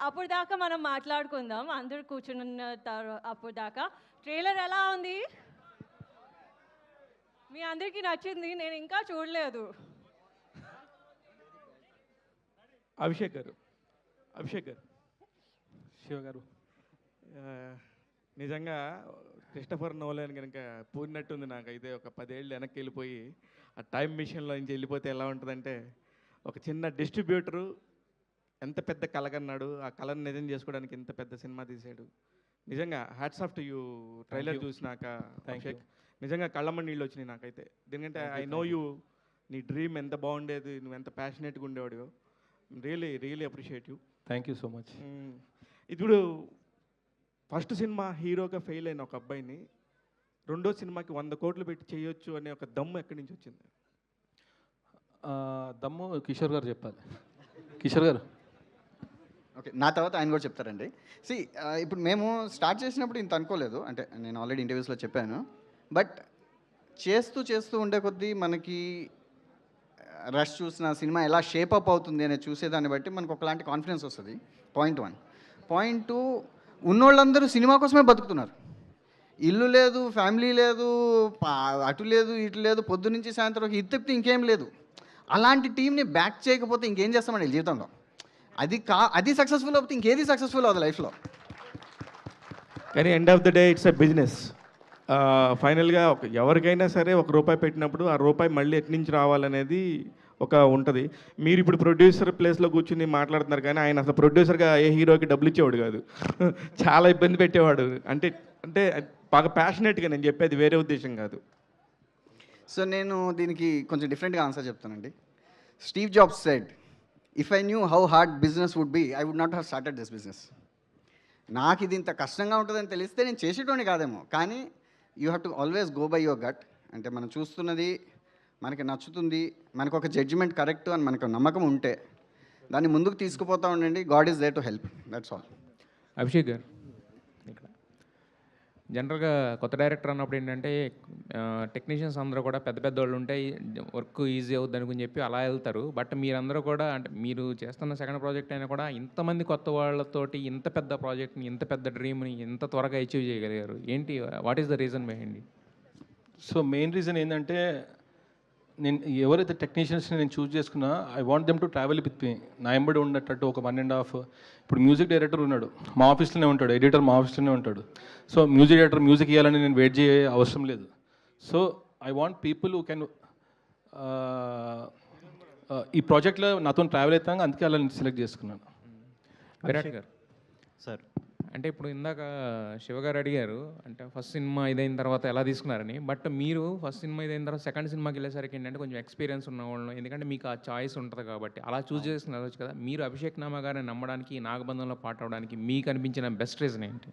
అప్పుడు దాకా మనం మాట్లాడుకుందాం, అందరూ కూర్చున్న అప్పుడు దాకా. ట్రైలర్ ఎలా ఉంది? మీ అందరికీ నచ్చింది? నేను ఇంకా చూడలేదు. అభిషేక్ గారు శివ గారు నిజంగా క్రిస్టఫర్ నోలన్ కనుక పూరినట్టుంది నాకైతే. ఒక 10 ఏళ్ళు వెనక్కి వెళ్ళిపోయి ఆ టైం మిషన్లో నుంచి వెళ్ళిపోతే ఎలా ఉంటుందంటే, ఒక చిన్న డిస్ట్రిబ్యూటరు ఎంత పెద్ద కలగన్నాడు, ఆ కళను నిజం చేసుకోవడానికి ఎంత పెద్ద సినిమా తీశాడు. నిజంగా hats off to you. Trailer చూసినాక అభిషేక్ నిజంగా కళ్ళమ్మ నీళ్ళు వచ్చినాయి నాకైతే. ఎందుకంటే ఐ నో యూ, నీ డ్రీమ్ ఎంత బాగుండేది, నువ్వు ఎంత ప్యాషనేట్గా ఉండేవాడు. Really appreciate you. Thank you so much. ఇప్పుడు ఫస్ట్ సినిమా హీరోగా ఫెయిల్ అయిన ఒక అబ్బాయిని రెండో సినిమాకి 100 కోట్లు పెట్టి చేయొచ్చు అనే ఒక దమ్ము ఎక్కడి నుంచి వచ్చింది? దమ్ము కిషోర్ గారు చెప్పాలి. కిషోర్ గారు. ఓకే, నా తర్వాత ఆయన కూడా చెప్తారండి. ఇప్పుడు మేము స్టార్ట్ చేసినప్పుడు ఇంత అనుకోలేదు, అంటే నేను ఆల్రెడీ ఇంటర్వ్యూస్లో చెప్పాను. బట్ చేస్తూ ఉండే కొద్దీ మనకి రష్ చూసిన సినిమా ఎలా షేప్ అప్ అవుతుంది అనేది చూసేదాన్ని బట్టి మనకు ఒకలాంటి కాన్ఫిడెన్స్ వస్తుంది. పాయింట్ 1. పాయింట్ 2, ఉన్నోళ్ళందరూ సినిమా కోసమే బతుకుతున్నారు. ఇల్లు లేదు, ఫ్యామిలీ లేదు, అటు లేదు, ఇటు లేదు, పొద్దు నుంచి సాయంత్రం ఇది తప్పితే ఇంకేం లేదు. అలాంటి టీంని బ్యాక్ చేయకపోతే ఇంకేం చేస్తామండి జీవితంలో? అది సక్సెస్ఫుల్ అవుతుంది, ఇంకేది సక్సెస్ఫుల్ అవుతుంది లైఫ్లో. కానీ end of the day it's a business. ఫైనల్గా ఎవరికైనా సరే ₹1 పెట్టినప్పుడు ఆ రూపాయి మళ్ళీ ఎటు నుంచి రావాలనేది ఒక ఉంటుంది. మీరు ఇప్పుడు ప్రొడ్యూసర్ ప్లేస్లో కూర్చుని మాట్లాడుతున్నారు, కానీ ఆయన అసలు ప్రొడ్యూసర్గా ఏ హీరోకి డబ్బులు ఇచ్చేవాడు కాదు. చాలా ఇబ్బంది పెట్టేవాడు. అంటే అంటే బాగా ప్యాషనేట్గా నేను చెప్పేది, వేరే ఉద్దేశం కాదు. సో నేను దీనికి కొంచెం డిఫరెంట్గా ఆన్సర్ చెప్తానండి. Steve Jobs said, if I knew how hard business would be, I would not have started this business. నాకు ఇది ఇంత కష్టంగా ఉంటుందని తెలిస్తే నేను చేసేటోని కాదేమో. కానీ you have to always go by your gut. అంటే మనం చూస్తున్నది మనకి నచ్చుతుంది, మనకు ఒక జడ్జిమెంట్ కరెక్ట్ అని మనకు నమ్మకం ఉంటే దాన్ని ముందుకు తీసుకుపోతూ ఉండండి. God is there to help, that's all. Abhishek గారు, ఇక్కడ జనరల్గా కొత్త డైరెక్టర్ అన్నప్పుడు ఏంటంటే టెక్నీషియన్స్ అందరూ కూడా పెద్ద వాళ్ళు ఉంటాయి, వర్క్ ఈజీ అవుద్ది అనుకుని చెప్పి అలా వెళ్తారు. బట్ మీరందరూ కూడా, అంటే మీరు చేస్తున్న సెకండ్ ప్రాజెక్ట్ అయినా కూడా ఇంతమంది కొత్త వాళ్ళతోటి ఇంత పెద్ద ప్రాజెక్ట్ని, ఇంత పెద్ద డ్రీమ్ని ఇంత త్వరగా అచీవ్ చేయగలిగారు. ఏంటి, what is the reason behind? So main reason ఏంటంటే, నేను ఎవరైతే టెక్నీషియన్స్ని నేను చూస్ చేసుకున్నా, I want them to travel with me. నా ఎంబడి ఉండేటట్టు ఒక 1.5. ఇప్పుడు మ్యూజిక్ డైరెక్టర్ ఉన్నాడు, మా ఆఫీస్లోనే ఉంటాడు. ఎడిటర్ మా ఆఫీస్లోనే ఉంటాడు. సో మ్యూజిక్ డైరెక్టర్ మ్యూజిక్ ఇవ్వాలని నేను వెయిట్ చేయ అవసరం లేదు. So I want people who can ఈ ప్రాజెక్ట్లో నాతో ట్రావెల్ అవుతాను. అందుకే అలా నేను సెలెక్ట్ చేసుకున్నాను. విరాట్ గారు సార్, అంటే ఇప్పుడు ఇందాక శివగారు అడిగారు, అంటే ఫస్ట్ సినిమా ఇదైన తర్వాత ఎలా తీసుకున్నారని. బట్ మీరు ఫస్ట్ సినిమా ఇదైన తర్వాత సెకండ్ సినిమాకి వెళ్ళేసరికి ఏంటంటే కొంచెం ఎక్స్పీరియన్స్ ఉన్న వాళ్ళు, ఎందుకంటే మీకు ఆ చాయిస్ ఉంటుంది కాబట్టి అలా చూస్ చేసుకున్నారు కదా. మీరు అభిషేక్ నామా గారిని నమ్మడానికి, నాగబంధంలో పాట అవడానికి మీకు అనిపించిన బెస్ట్ రీజన్ ఏంటి?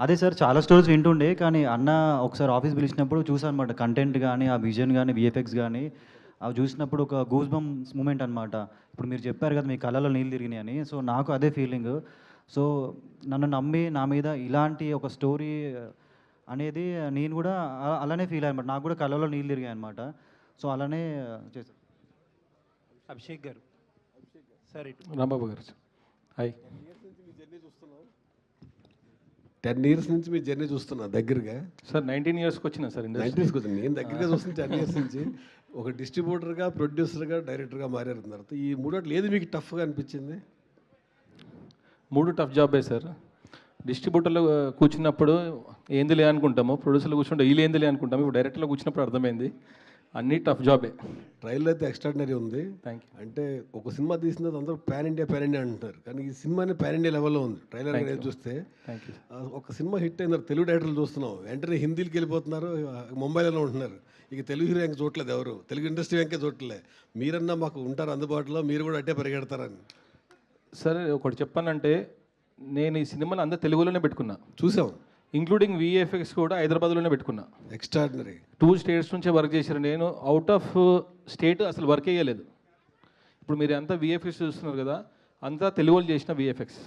అదే సార్, చాలా స్టోరీస్ వింటుండే, కానీ అన్న ఒకసారి ఆఫీస్ పిలిచినప్పుడు చూసాను అనమాట. కంటెంట్ కానీ, ఆ విజన్ కానీ, విఎఫ్ఎక్స్ కానీ అవి చూసినప్పుడు ఒక గూస్ బంప్స్ మూమెంట్ అనమాట. ఇప్పుడు మీరు చెప్పారు కదా మీ కళ్ళలో నీళ్ళు తిరిగినాయి అని, సో నాకు అదే ఫీలింగ్. సో నన్ను నమ్మి నా మీద ఇలాంటి ఒక స్టోరీ అనేది నేను కూడా అలానే ఫీల్ అయ్యాను. నాకు కూడా కళ్ళలో నీళ్ళు తిరిగాయి అనమాట. సో అలానే చేశాను. అభిషేక్ గారు సార్, రాంబాబు గారు హాయ్. 10 ఇయర్స్ నుంచి మీ జర్నీ చూస్తున్నా దగ్గరగా. సార్ 19 ఇయర్స్కి వచ్చినా సార్ ఇండస్ట్రీ. 19 ఇయర్స్కి వచ్చింది, నేను దగ్గరగా చూస్తున్నా 10 ఇయర్స్ నుంచి. ఒక డిస్ట్రిబ్యూటర్గా, ప్రొడ్యూసర్గా, డైరెక్టర్గా మారారు తర్వాత. ఈ మూడోట్లు ఏది మీకు టఫ్గా అనిపించింది? 3 టఫ్ జాబే సార్. డిస్ట్రిబ్యూటర్లో కూర్చున్నప్పుడు ఏందిలే అనుకుంటాము, ప్రొడ్యూసర్లో కూర్చుంటే వీళ్ళు ఏందిలే అనుకుంటాము. ఇప్పుడు డైరెక్టర్లో కూర్చున్నప్పుడు అర్థమైంది అన్నీ టఫ్ జాబే. ట్రైలర్ అయితే ఎక్స్ట్రాడినరీ ఉంది. Thank you. అంటే ఒక సినిమా తీసిన తర్వాత అందరూ పాన్ ఇండియా అంటున్నారు, కానీ ఈ సినిమాని పాన్ ఇండియా లెవెల్లో ఉంది. ట్రైలర్ అనేది చూస్తే థ్యాంక్ యూ. ఒక సినిమా హిట్ అయిన తెలుగు డైరెక్టర్లు చూస్తున్నాం, వెంటనే హిందీకి వెళ్ళిపోతున్నారు, ముంబైలో ఉంటున్నారు. ఇక తెలుగు హీరో ఇంకా చూడలేదు, ఎవరు తెలుగు ఇండస్ట్రీ వెంకే చూడలే. మీరన్నా మాకు ఉంటారు అందుబాటులో, మీరు కూడా అట్టే పరిగెడతారని. సరే ఒకటి చెప్పానంటే, నేను ఈ సినిమాని అందరూ తెలుగులోనే పెట్టుకున్నా, చూసాం. ఇంక్లూడింగ్ విఎఫ్ఎక్స్ కూడా హైదరాబాద్లోనే పెట్టుకున్నా. ఎక్స్ట్రాడినరీ. 2 స్టేట్స్ నుంచే వర్క్ చేశారు. నేను అవుట్ ఆఫ్ స్టేట్ అసలు వర్క్ చేయలేదు. ఇప్పుడు మీరు అంతా విఎఫ్ఎక్స్ చూస్తున్నారు కదా, అంతా తెలుగు వాళ్ళు చేసిన విఎఫ్ఎక్స్.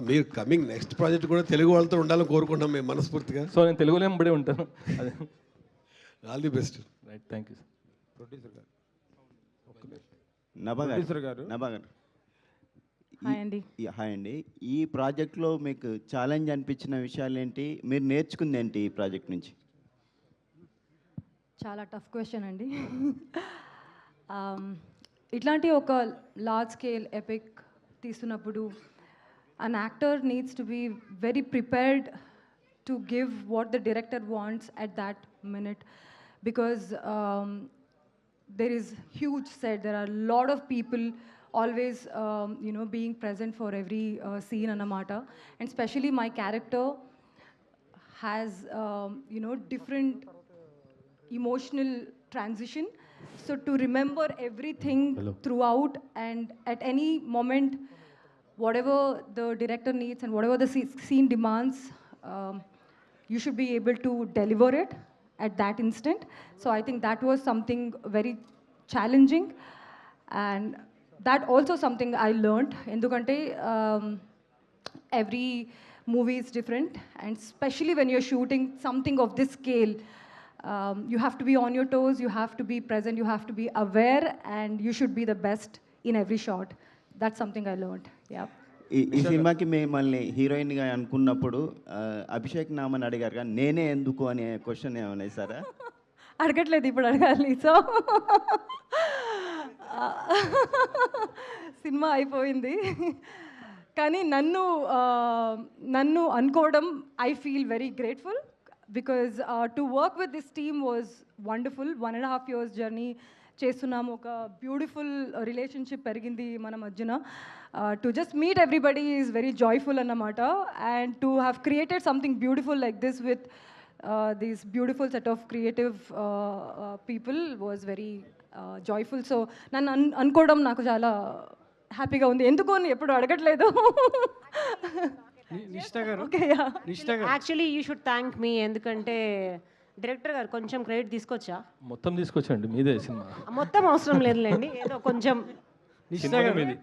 మీరు కమింగ్ నెక్స్ట్ ప్రాజెక్ట్ కూడా తెలుగు వాళ్ళతో ఉండాలని కోరుకుంటాం మేము మనస్ఫూర్తిగా. సో నేను తెలుగులో ఎంబడే ఉంటాను. అదే all the best. Right, thank you. Producer గారు, నభా గారు, హాయ్ అండి. హాయ్ అండి. ఈ ప్రాజెక్ట్లో మీకు ఛాలెంజ్ అనిపించిన విషయాలు ఏంటి? మీరు నేర్చుకుంది ఏంటి ఈ ప్రాజెక్ట్ నుంచి? చాలా టఫ్ క్వశ్చన్ అండి. ఇట్లాంటి ఒక లార్జ్ స్కేల్ ఎపిక్ తీస్తున్నప్పుడు an actor needs to be very prepared to give what the director wants at that minute, because there is huge set, there are a lot of people always being present for every scene anamata, and especially my character has different emotional transition, so to remember everything throughout, and at any moment whatever the director needs and whatever the scene demands, you should be able to deliver it at that instant. So I think that was something very challenging, and that also something I learned, endukante every movie is different, and especially when you're shooting something of this scale, you have to be on your toes, you have to be present, you have to be aware, and you should be the best in every shot. That's something I learned. Yeah. ఈ సినిమాకి మిమ్మల్ని హీరోయిన్గా అనుకున్నప్పుడు అభిషేక్ నామని అడిగారు కానీ నేనే ఎందుకు అనే క్వశ్చన్ ఏమైనా సారా? అడగట్లేదు, ఇప్పుడు అడగాలి. సో సినిమా అయిపోయింది, కానీ నన్ను అనుకోవడం I feel very grateful, because to work with this team was wonderful. 1.5 years journey చేస్తున్నాము, ఒక బ్యూటిఫుల్ రిలేషన్షిప్ పెరిగింది మన మధ్యన. To just meet everybody is very joyful అన్నమాట, and to have created something beautiful like this with this beautiful set of creative people was very joyful. So నన్ను అనుకోవడం నాకు చాలా హ్యాపీగా ఉంది. ఎందుకు అని ఎప్పుడు అడగట్లేదు. యాక్చువల్లీ యూ షుడ్ థ్యాంక్ మీ, ఎందుకంటే డైరెక్టర్ గారు కొంచెం క్రెడిట్ తీసుకొచ్చా. మొత్తం తీసుకొచ్చండి, మీదే సినిమా. మొత్తం అవసరం లేదులేండి, ఏదో కొంచెం.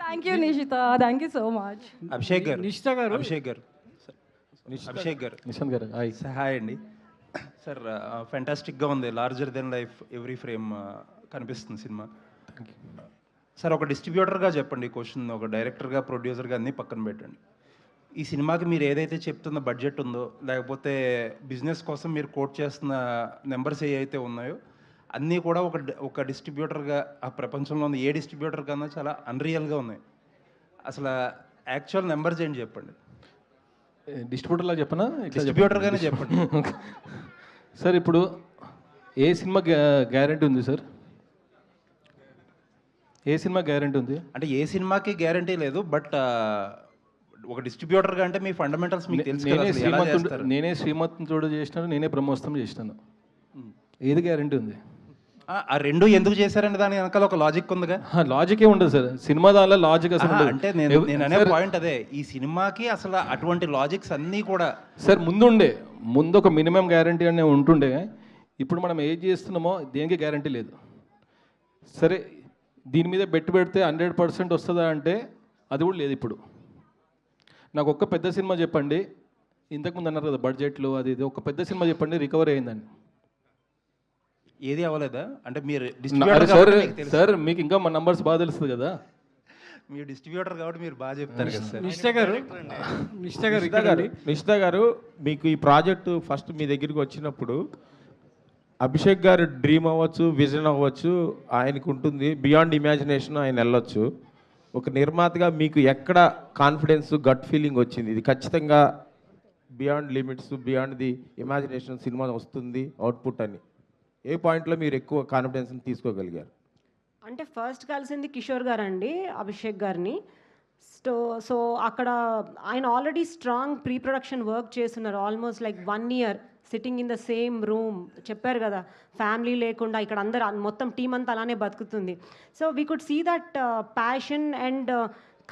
Thank you Nishita, thank you so much. Abhishek గారు, నిషిత గారు, అభిషేక్ గారు, అభిషేక్ గారు, నిషాంత్ గారు, హాయ్ అండి. సార్ ఫ్యాంటాస్టిక్గా ఉంది, larger than life every frame కనిపిస్తుంది సినిమా. సార్ ఒక డిస్ట్రిబ్యూటర్గా చెప్పండి ఈ క్వశ్చన్, ఒక డైరెక్టర్గా ప్రొడ్యూసర్గా అన్నీ పక్కన పెట్టండి. ఈ సినిమాకి మీరు ఏదైతే చెప్తున్న బడ్జెట్ ఉందో, లేకపోతే బిజినెస్ కోసం మీరు కోట్ చేస్తున్న నెంబర్స్ ఏవైతే ఉన్నాయో అన్నీ కూడా ఒక డిస్ట్రిబ్యూటర్గా ఆ ప్రపంచంలో ఉన్న ఏ డిస్ట్రిబ్యూటర్ కన్నా చాలా అన్రియల్గా ఉన్నాయి. అసలు యాక్చువల్ నెంబర్స్ ఏంటి చెప్పండి. డిస్ట్రిబ్యూటర్లా చెప్పనా? డిస్ట్రిబ్యూటర్గానే చెప్పండి. సార్ ఇప్పుడు ఏ సినిమా గ్యారెంటీ ఉంది సార్? ఏ సినిమా గ్యారెంటీ ఉంది అంటే ఏ సినిమాకి గ్యారెంటీ లేదు, బట్ ఒక డిస్ట్రిబ్యూటర్గా అంటే మీ ఫండమెంటల్స్ మీకు తెలుసు కదా. నేనే శ్రీమంతుడు చేసినాను, నేనే బ్రహ్మోత్సవం చేసినాను, ఏది గ్యారెంటీ ఉంది? ఆ రెండు ఎందుకు చేశారంటే దాని వెనకాల ఒక లాజిక్ ఉందిగా. లాజికే ఉండదు సార్ సినిమా, దానిలో లాజిక్ అసలు అంటే నేను అనే పాయింట్ అదే, ఈ సినిమాకి అసలు అటువంటి లాజిక్స్ అన్నీ కూడా సార్ ముందు ఒక మినిమం గ్యారంటీ అనే ఉంటుండే. ఇప్పుడు మనం ఏం చేస్తున్నామో దేనికి గ్యారంటీ లేదు. సరే దీని మీద పెడితే 100% వస్తుందా అంటే అది కూడా లేదు. ఇప్పుడు నాకు ఒక్క పెద్ద సినిమా చెప్పండి, ఇంతకుముందు అన్నారు కదా బడ్జెట్లో అది ఇది, ఒక పెద్ద సినిమా చెప్పండి రికవర్ అయిందని. ఏది అవ్వలేదా? అంటే మీరు సార్ మీకు ఇంకా మా నంబర్స్ బాగా తెలుస్తుంది కదా, మీరు డిస్ట్రిబ్యూటర్ కాబట్టి మీరు బాగా చెప్తారు కదా సార్. నిషిత గారు మీకు ఈ ప్రాజెక్టు ఫస్ట్ మీ దగ్గరికి వచ్చినప్పుడు అభిషేక్ గారు డ్రీమ్ అవ్వచ్చు, విజన్ అవ్వచ్చు, ఆయనకు ఉంటుంది, బియాండ్ ఇమాజినేషన్ ఆయన వెళ్ళొచ్చు. ఒక నిర్మాతగా మీకు ఎక్కడ కాన్ఫిడెన్స్, గట్ ఫీలింగ్ వచ్చింది ఇది ఖచ్చితంగా beyond limits, beyond the imagination cinema వస్తుంది అవుట్పుట్ అని? ఏ పాయింట్లో మీరు ఎక్కువ కాన్ఫిడెన్స్ని తీసుకోగలిగారు? అంటే ఫస్ట్ కలిసింది కిషోర్ గారు అండి, అభిషేక్ గారిని. సో అక్కడ ఆయన already strong pre production work చేస్తున్నారు, almost like 1 year sitting in the same room. చెప్పారు కదా ఫ్యామిలీ లేకుండా ఇక్కడ అందరు మొత్తం టీం అంతా అలానే బతుకుతుంది. So we could see that passion, and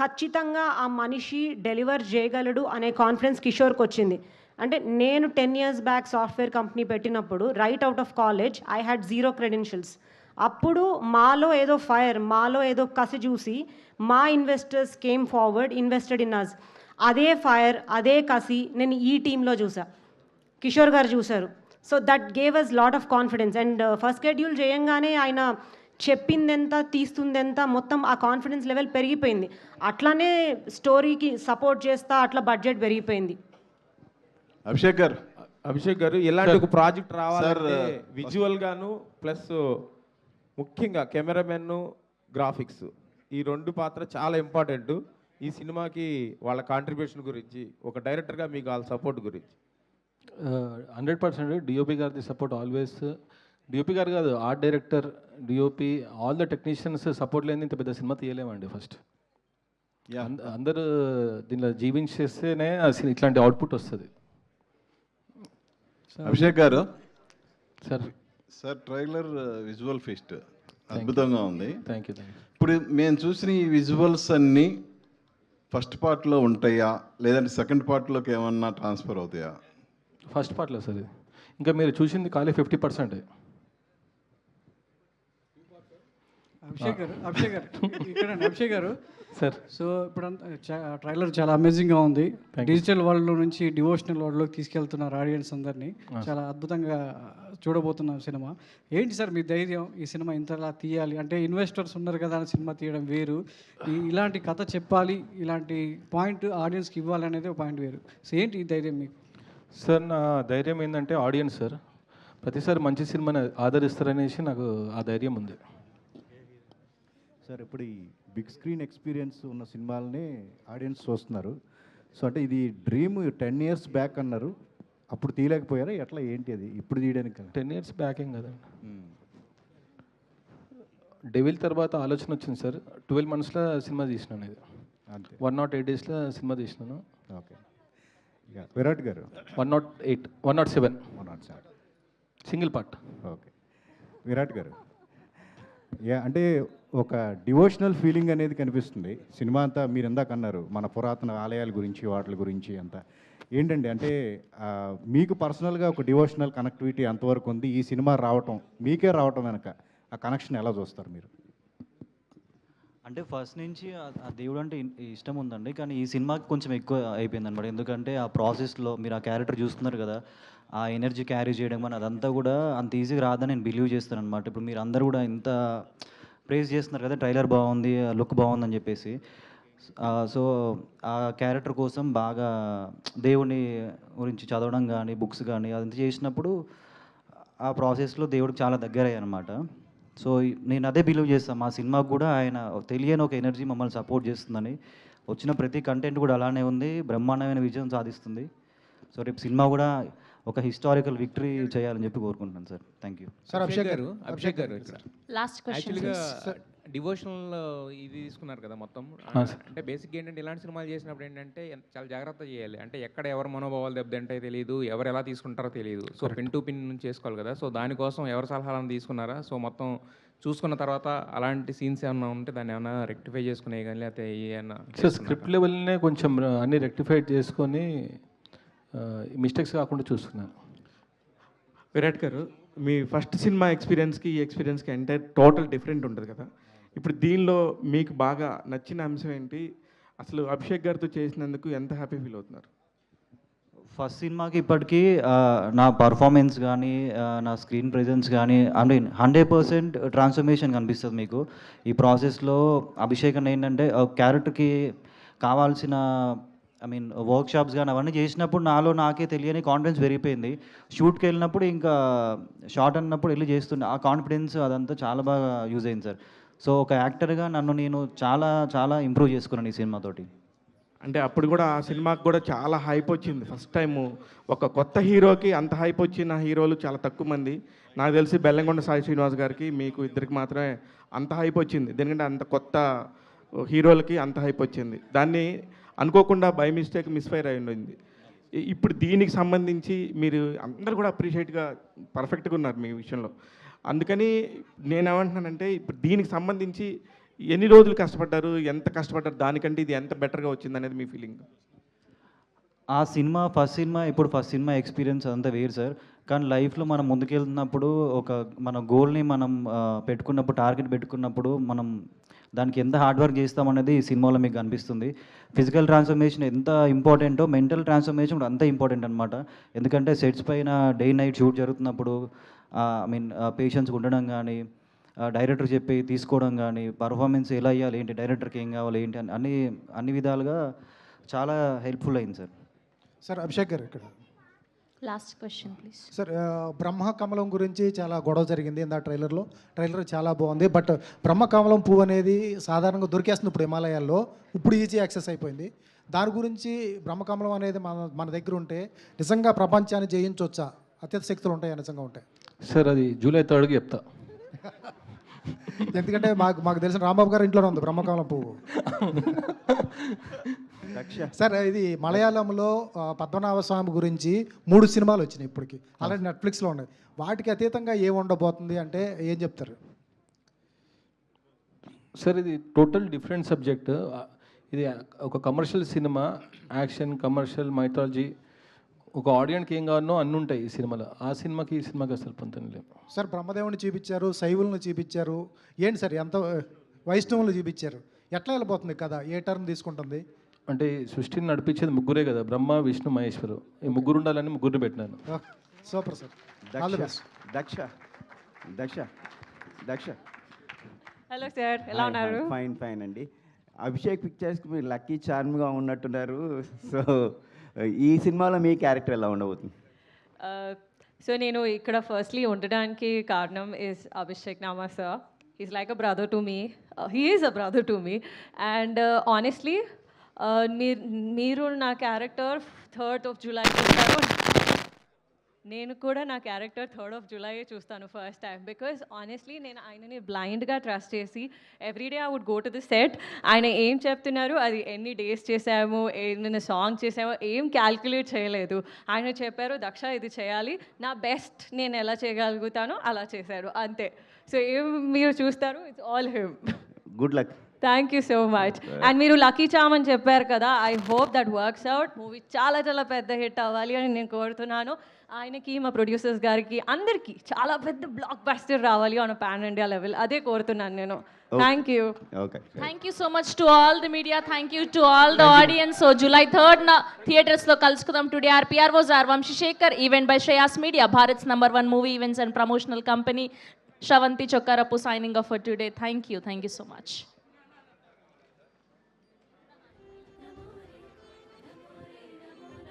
ఖచ్చితంగా ఆ మనిషి డెలివర్ చేయగలడు అనే కాన్ఫిడెన్స్ కిషోర్కి వచ్చింది. అంటే నేను 10 years బ్యాక్ సాఫ్ట్వేర్ కంపెనీ పెట్టినప్పుడు right out of college I had 0 credentials. అప్పుడు మాలో ఏదో ఫైర్, మాలో ఏదో కసి చూసి మా investors came forward, invested in us. అదే ఫైర్, అదే కసి నేను ఈ టీంలో చూసా, కిషోర్ గారు చూశారు. So that gave us lot of confidence. And first schedule చేయంగానే ఆయన చెప్పిందెంత తీస్తుందెంత మొత్తం ఆ కాన్ఫిడెన్స్ లెవెల్ పెరిగిపోయింది. అట్లానే స్టోరీకి సపోర్ట్ చేస్తా అట్లా బడ్జెట్ పెరిగిపోయింది. అభిషేక్ గారు ఇలాంటి ఒక ప్రాజెక్ట్ రావాలంటే విజువల్ గాను ప్లస్ ముఖ్యంగా కెమెరామెన్, గ్రాఫిక్స్ ఈ 2 పాత్ర చాలా ఇంపార్టెంట్. ఈ సినిమాకి వాళ్ళ కాంట్రిబ్యూషన్ గురించి ఒక డైరెక్టర్గా మీకు వాళ్ళ సపోర్ట్ గురించి. 100% డిఓపి గారిది సపోర్ట్ ఆల్వేస్. డిఓపి గారు కాదు, art director, DOP, all the technicians support లేని ఇంత పెద్ద సినిమా తీయలేమండి. ఫస్ట్ అందరూ దీనిలో జీవించేస్తేనే ఇట్లాంటి అవుట్పుట్ వస్తుంది. అభిషేక్ గారు sir sir trailer visual feast అద్భుతంగా ఉంది. Thank you. ఇప్పుడు మేము చూసిన ఈ విజువల్స్ అన్నీ ఫస్ట్ పార్ట్లో ఉంటాయా లేదంటే సెకండ్ పార్ట్లోకి ఏమన్నా ట్రాన్స్ఫర్ అవుతాయా? ఫస్ట్ పార్ట్లో సార్ ఇది. ఇంకా మీరు చూసింది ఖాళీ 50%. అభిషేక్ గారు సార్, సో ఇప్పుడు ట్రైలర్ చాలా అమేజింగ్గా ఉంది. డిజిటల్ వరల్డ్లో నుంచి డివోషనల్ వరల్డ్లోకి తీసుకెళ్తున్నారు ఆడియన్స్ అందరినీ. చాలా అద్భుతంగా చూడబోతున్నాం సినిమా. ఏంటి సార్ మీ ధైర్యం ఈ సినిమా ఇంతలా తీయాలి అంటే? ఇన్వెస్టర్స్ ఉన్నారు కదా అని సినిమా తీయడం వేరు, ఇలాంటి కథ చెప్పాలి, ఇలాంటి పాయింట్ ఆడియన్స్కి ఇవ్వాలి అనేది ఒక పాయింట్ వేరు. సో ఏంటి ఈ ధైర్యం మీకు? సార్ నా ధైర్యం ఏంటంటే ఆడియన్స్ సార్. ప్రతిసారి మంచి సినిమాని ఆదరిస్తారనేసి నాకు ఆ ధైర్యం ఉంది సార్. ఇప్పుడు ఈ బిగ్ స్క్రీన్ ఎక్స్పీరియన్స్ ఉన్న సినిమాలని ఆడియన్స్ చూస్తున్నారు. సో అంటే ఇది డ్రీమ్ 10 years బ్యాక్ అన్నారు, అప్పుడు తీయలేకపోయారా ఎట్లా ఏంటి అది ఇప్పుడు తీయడానికి? 10 years బ్యాక్ ఏం కదండి. డెవిల్ తర్వాత ఆలోచన వచ్చింది సార్. 12 monthsలో సినిమా తీసినాను. ఇది అంతే 108 daysలో సినిమా తీసినాను. ఓకే. విరాట్ గారు 108, 107 సింగిల్ పార్ట్. ఓకే. విరాట్ గారు అంటే ఒక డివోషనల్ ఫీలింగ్ అనేది కనిపిస్తుంది సినిమా అంతా. మీరు ఇందాక అన్నారు మన పురాతన ఆలయాల గురించి వాటి గురించి అంతా. ఏంటండి అంటే మీకు పర్సనల్గా ఒక డివోషనల్ కనెక్టివిటీ ఎంతవరకు ఉంది? ఈ సినిమా రావటం మీకే రావటం వెనక ఆ కనెక్షన్ ఎలా చూస్తారు మీరు? అంటే ఫస్ట్ నుంచి ఆ దేవుడు అంటే ఇష్టం ఉందండి, కానీ ఈ సినిమాకి కొంచెం ఎక్కువ అయిపోయింది అనమాట. ఎందుకంటే ఆ ప్రాసెస్లో మీరు ఆ క్యారెక్టర్ చూస్తున్నారు కదా, ఆ ఎనర్జీ క్యారీ చేయడం అని అదంతా కూడా అంత ఈజీగా రాదని నేను బిలీవ్ చేస్తాను అనమాట. ఇప్పుడు మీరు అందరూ కూడా ఇంత ప్రేజ్ చేస్తున్నారు కదా, ట్రైలర్ బాగుంది, లుక్ బాగుందని చెప్పేసి. సో ఆ క్యారెక్టర్ కోసం బాగా దేవుని గురించి చదవడం కానీ బుక్స్ కానీ అదంతా చేసినప్పుడు ఆ ప్రాసెస్లో దేవుడికి చాలా దగ్గర అయ్యాయి అనమాట. సో నేను అదే బిలీవ్ చేస్తాను, మా సినిమాకు కూడా ఆయన తెలియని ఒక ఎనర్జీ మమ్మల్ని సపోర్ట్ చేస్తుందని. వచ్చిన ప్రతి కంటెంట్ కూడా అలానే ఉంది, బ్రహ్మాండమైన విజయం సాధిస్తుంది. సో రేపు సినిమా కూడా ఒక హిస్టారికల్ విక్టరీ చేయాలని చెప్పి కోరుకుంటున్నాను sir. Thank you sir. Abhishek గారు లాస్ట్ క్వశ్చన్. యాక్చువల్గా డివోషనల్ ఇది తీసుకున్నారు కదా మొత్తం. అంటే బేసిక్ ఏంటంటే ఇలాంటి సినిమాలు చేసినప్పుడు ఏంటంటే చాలా జాగ్రత్త చేయాలి. అంటే ఎక్కడ ఎవరు మనోభావాలు దెబ్బతింటే తెలియదు, ఎవరు ఎలా తీసుకుంటారో తెలియదు. సో పిన్ టు పిన్ నుంచి చేసుకోవాలి కదా. సో దానికోసం ఎవరి సలహాలను తీసుకున్నారా? సో మొత్తం చూసుకున్న తర్వాత అలాంటి సీన్స్ ఏమన్నా ఉంటే దాన్ని ఏమైనా రెక్టిఫై చేసుకునే కానీ లేకపోతే ఏమన్నా స్క్రిప్ట్ లెవెల్నే కొంచెం అన్ని రెక్టిఫై చేసుకొని మిస్టేక్స్ కాకుండా చూసుకున్నాను. విరాట్ గారు, మీ ఫస్ట్ సినిమా ఎక్స్పీరియన్స్కి ఈ ఎక్స్పీరియన్స్కి ఎంటైర్ టోటల్ డిఫరెంట్ ఉంటుంది కదా. ఇప్పుడు దీనిలో మీకు బాగా నచ్చిన అంశం ఏంటి? అసలు అభిషేక్ గారితో చేసినందుకు ఎంత హ్యాపీ ఫీల్ అవుతున్నారు? ఫస్ట్ సినిమాకి ఇప్పటికీ నా పర్ఫార్మెన్స్ కానీ నా స్క్రీన్ ప్రెజెన్స్ కానీ అంటే 100% ట్రాన్స్ఫర్మేషన్ కనిపిస్తుంది మీకు ఈ ప్రాసెస్లో. అభిషేక్ అని ఏంటంటే క్యారెక్టర్కి కావాల్సిన వర్క్షాప్స్ కానీ అవన్నీ చేసినప్పుడు నాకే తెలియని కాన్ఫిడెన్స్ పెరిగిపోయింది. షూట్కి వెళ్ళినప్పుడు ఇంకా షార్ట్ అన్నప్పుడు వెళ్ళి చేస్తుండే ఆ కాన్ఫిడెన్స్ అదంతా చాలా బాగా యూజ్ అయింది సార్. సో ఒక యాక్టర్గా నన్ను నేను చాలా చాలా ఇంప్రూవ్ చేసుకున్నాను ఈ సినిమాతోటి. అంటే అప్పుడు కూడా ఆ సినిమాకి కూడా చాలా హైప్ వచ్చింది. ఫస్ట్ టైము ఒక కొత్త హీరోకి అంత హైప్ వచ్చిన హీరోలు చాలా తక్కువ మంది. నాకు తెలిసి బెల్లంకొండ సాయి శ్రీనివాస్ గారికి మీకు ఇద్దరికి మాత్రమే అంత హైప్ వచ్చింది. ఎందుకంటే అంత కొత్త హీరోలకి అంత హైప్ వచ్చింది. దాన్ని అనుకోకుండా బై మిస్టేక్ మిస్ఫైర్ అయి ఉండింది. ఇప్పుడు దీనికి సంబంధించి మీరు అందరు కూడా అప్రిషియేట్గా పర్ఫెక్ట్గా ఉన్నారు మీ విషయంలో. అందుకని నేనేమంటున్నానంటే ఇప్పుడు దీనికి సంబంధించి ఎన్ని రోజులు కష్టపడ్డారు, ఎంత కష్టపడ్డారు, దానికంటే ఇది ఎంత బెటర్గా వచ్చింది అనేది మీ ఫీలింగ్? ఆ సినిమా ఫస్ట్ సినిమా ఎక్స్పీరియన్స్ అదంతా వేరు సార్. కానీ లైఫ్లో మనం ముందుకెళ్తున్నప్పుడు మన గోల్ని మనం పెట్టుకున్నప్పుడు, టార్గెట్ పెట్టుకున్నప్పుడు మనం దానికి ఎంత హార్డ్ వర్క్ చేస్తామనేది ఈ సినిమాలో మీకు కనిపిస్తుంది. ఫిజికల్ ట్రాన్స్ఫర్మేషన్ ఎంత ఇంపార్టెంటో మెంటల్ ట్రాన్స్ఫర్మేషన్ కూడా అంత ఇంపార్టెంట్ అనమాట. ఎందుకంటే సెట్స్ పైన డే నైట్ షూట్ జరుగుతున్నప్పుడు పేషెన్స్ ఉండడం కానీ డైరెక్టర్ చెప్పి తీసుకోవడం కానీ, పర్ఫార్మెన్స్ ఎలా ఇవ్వాలి ఏంటి, డైరెక్టర్కి ఏం కావాలి ఏంటి అని అన్ని విధాలుగా చాలా హెల్ప్ఫుల్ అయింది సార్. సార్ అభిషేక్ గారు ఇక్కడ లాస్ట్ క్వశ్చన్ ప్లీజ్. సార్ బ్రహ్మకమలం గురించి చాలా గొడవ జరిగింది ఇందా ట్రైలర్ చాలా బాగుంది. బట్ బ్రహ్మకమలం పువ్వు అనేది సాధారణంగా దొరికేస్తుంది ఇప్పుడు హిమాలయాల్లో, ఇప్పుడు ఈజీ యాక్సెస్ అయిపోయింది. దాని గురించి బ్రహ్మకమలం అనేది మన దగ్గర ఉంటే నిజంగా ప్రపంచాన్ని జయించవచ్చా, అత్యంత శక్తులు ఉంటాయా నిజంగా ఉంటాయి? సార్ అది జూలై 3కి చెప్తా. ఎందుకంటే మాకు తెలిసిన రాంబాబు గారి ఇంట్లోనే ఉంది బ్రహ్మకమలం పువ్వు. సార్ ఇది మలయాళంలో పద్మనాభ స్వామి గురించి 3 సినిమాలు వచ్చినాయి ఇప్పటికి, అలాంటి నెట్ఫ్లిక్స్లో ఉన్నాయి. వాటికి అతీతంగా ఏం ఉండబోతుంది అంటే ఏం చెప్తారు? సార్ ఇది టోటల్ డిఫరెంట్ సబ్జెక్ట్. ఇది ఒక commercial cinema, action, commercial, mythology, ఒక ఆడియన్స్కి ఏం కావాలో అన్నీ ఉంటాయి ఈ సినిమాలో. ఆ సినిమాకి ఈ సినిమాకి అసలు పొంతన లేదు. సార్ బ్రహ్మదేవుని చూపించారు, శైవులను చూపించారు, ఏంటి సార్ ఎంత వైష్ణవులు చూపించారు, ఎట్లా వెళ్ళిపోతుంది కదా, ఏ టర్న్ తీసుకుంటుంది? అంటే సృష్టిని నడిపించేది ముగ్గురే కదా, బ్రహ్మ, విష్ణు, మహేశ్వరు. ఈ ముగ్గురు ఉండాలని ముగ్గురిని పెట్టినాను. Super sir. Daksha hello sir, ఎలా ఉన్నారు? ఫైన్ అండి. అభిషేక్ పిక్చర్స్కి మీరు లక్కీ చార్మ్గా ఉన్నట్టున్నారు. సో ఈ సినిమాలో మీ క్యారెక్టర్ ఎలా ఉండబోతుంది? సో నేను ఇక్కడ ఫస్ట్లీ ఉండడానికి కారణం is Abhishek Nama sir. He's like a brother to me, he is a brother to me. And honestly మీరు నా క్యారెక్టర్ 3rd of July చూస్తారు, నేను కూడా నా క్యారెక్టర్ 3rd of July చూస్తాను ఫస్ట్ టైం. బికాజ్ ఆనెస్ట్లీ నేను ఆయనని బ్లైండ్గా ట్రస్ట్ చేసి everyday I would go to the set. ఆయన ఏం చెప్తున్నారు, అది ఎన్ని డేస్ చేసాము, ఏమైనా సాంగ్ చేసామో ఏం క్యాల్కులేట్ చేయలేదు. ఆయన చెప్పారు దక్ష ఇది చేయాలి, నా బెస్ట్ నేను ఎలా చేయగలుగుతానో అలా చేశారు, అంతే. సో ఏం మీరు చూస్తారు, it's all him. Good luck. Thank you so much. And మీరు లక్కీ చామ్ అని చెప్పారు కదా, I hope that works out. Movie చాలా చాలా పెద్ద హిట్ అవ్వాలి అని నేను కోరుతున్నాను. ఆయనకి, మా ప్రొడ్యూసర్స్ గారికి, అందరికీ చాలా పెద్ద బ్లాక్ బస్టర్ రావాలి ఆన్ పాన్ ఇండియా లెవెల్, అదే కోరుతున్నాను నేను. Thank you. Thank you so much to all the media, thank you to all the audience. So July 3rd థియేటర్స్లో కలుసుకుందాం. Today are PROs are Vamsi Sekhar, event by Shreyas media, Bharats #1 movie events and promotional company, Shravanti Chokkarapu signing off for today. Thank you so much.